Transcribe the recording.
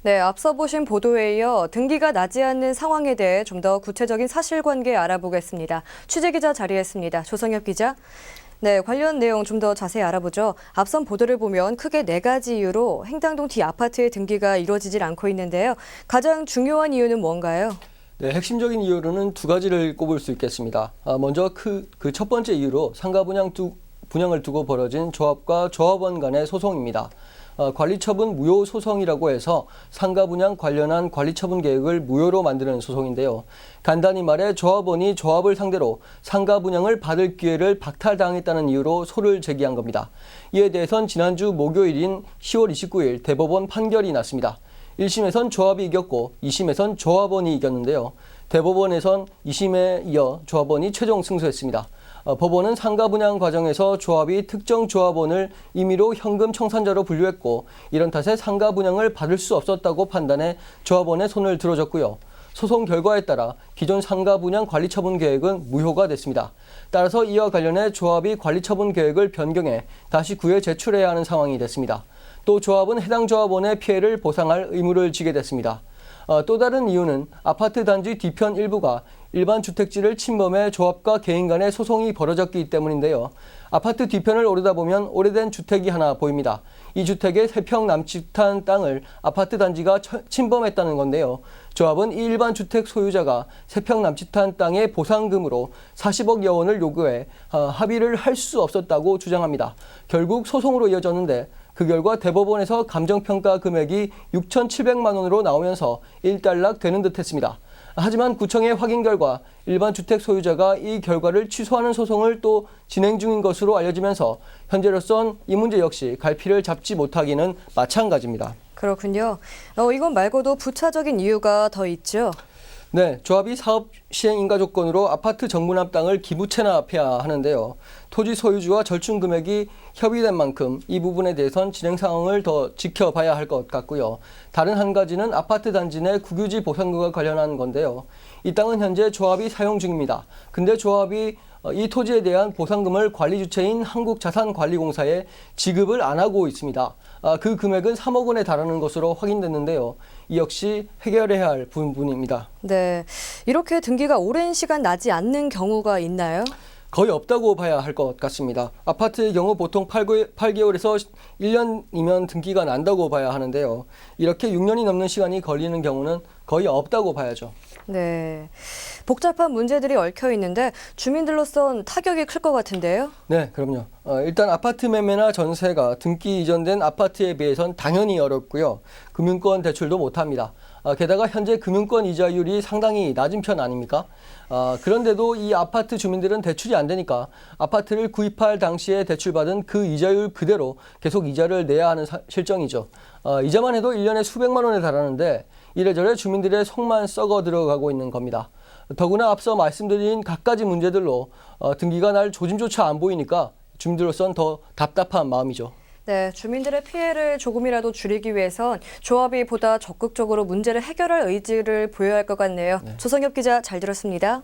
네, 앞서 보신 보도에 이어 등기가 나지 않는 상황에 대해 좀 더 구체적인 사실관계 알아보겠습니다. 취재기자 자리했습니다. 조성엽 기자. 네, 관련 내용 좀 더 자세히 알아보죠. 앞선 보도를 보면 크게 4가지 이유로 행당동 D 아파트의 등기가 이루어지질 않고 있는데요. 가장 중요한 이유는 뭔가요? 네, 핵심적인 이유로는 2가지를 꼽을 수 있겠습니다. 먼저 그 첫 번째 이유로 상가 분양을 두고 벌어진 조합과 조합원 간의 소송입니다. 관리처분 무효 소송이라고 해서 상가 분양 관련한 관리처분 계획을 무효로 만드는 소송인데요. 간단히 말해 조합원이 조합을 상대로 상가 분양을 받을 기회를 박탈당했다는 이유로 소를 제기한 겁니다. 이에 대해선 지난주 목요일인 10월 29일 대법원 판결이 났습니다. 1심에선 조합이 이겼고 2심에선 조합원이 이겼는데요. 대법원에선 2심에 이어 조합원이 최종 승소했습니다. 법원은 상가 분양 과정에서 조합이 특정 조합원을 임의로 현금 청산자로 분류했고 이런 탓에 상가 분양을 받을 수 없었다고 판단해 조합원의 손을 들어줬고요. 소송 결과에 따라 기존 상가 분양 관리처분 계획은 무효가 됐습니다. 따라서 이와 관련해 조합이 관리처분 계획을 변경해 다시 구에 제출해야 하는 상황이 됐습니다. 또 조합은 해당 조합원의 피해를 보상할 의무를 지게 됐습니다. 또 다른 이유는 아파트 단지 뒤편 일부가 일반 주택지를 침범해 조합과 개인 간의 소송이 벌어졌기 때문인데요. 아파트 뒤편을 오르다 보면 오래된 주택이 하나 보입니다. 이 주택의 3평 남짓한 땅을 아파트 단지가 침범했다는 건데요. 조합은 이 일반 주택 소유자가 3평 남짓한 땅의 보상금으로 40억여 원을 요구해 합의를 할 수 없었다고 주장합니다. 결국 소송으로 이어졌는데 그 결과 대법원에서 감정평가 금액이 6,700만 원으로 나오면서 일단락 되는 듯 했습니다. 하지만 구청의 확인 결과 일반 주택 소유자가 이 결과를 취소하는 소송을 또 진행 중인 것으로 알려지면서 현재로선 이 문제 역시 갈피를 잡지 못하기는 마찬가지입니다. 그렇군요. 이건 말고도 부차적인 이유가 더 있죠? 네, 조합이 사업 시행 인가 조건으로 아파트 정분합 땅을 기부 체납해야 하는데요. 토지 소유주와 절충 금액이 협의된 만큼 이 부분에 대해선 진행 상황을 더 지켜봐야 할 것 같고요. 다른 한 가지는 아파트 단지 내 국유지 보상금과 관련한 건데요. 이 땅은 현재 조합이 사용 중입니다. 근데 조합이 이 토지에 대한 보상금을 관리 주체인 한국자산관리공사에 지급을 안 하고 있습니다. 그 금액은 3억 원에 달하는 것으로 확인됐는데요. 이 역시 해결해야 할 부분입니다. 네, 이렇게 등기가 오랜 시간 나지 않는 경우가 있나요? 거의 없다고 봐야 할 것 같습니다. 아파트의 경우 보통 8개월에서 1년이면 등기가 난다고 봐야 하는데요. 이렇게 6년이 넘는 시간이 걸리는 경우는 거의 없다고 봐야죠. 네, 복잡한 문제들이 얽혀 있는데 주민들로선 타격이 클 것 같은데요? 네, 그럼요. 일단 아파트 매매나 전세가 등기 이전된 아파트에 비해선 당연히 어렵고요. 금융권 대출도 못합니다. 게다가 현재 금융권 이자율이 상당히 낮은 편 아닙니까? 그런데도 이 아파트 주민들은 대출이 안 되니까 아파트를 구입할 당시에 대출받은 그 이자율 그대로 계속 이자를 내야 하는 실정이죠. 이자만 해도 1년에 수백만 원에 달하는데 이래저래 주민들의 속만 썩어 들어가고 있는 겁니다. 더구나 앞서 말씀드린 갖가지 문제들로 등기가 날 조짐조차 안 보이니까 주민들로선 더 답답한 마음이죠. 네, 주민들의 피해를 조금이라도 줄이기 위해선 조합이 보다 적극적으로 문제를 해결할 의지를 보여야 할 것 같네요. 네. 조성엽 기자 잘 들었습니다.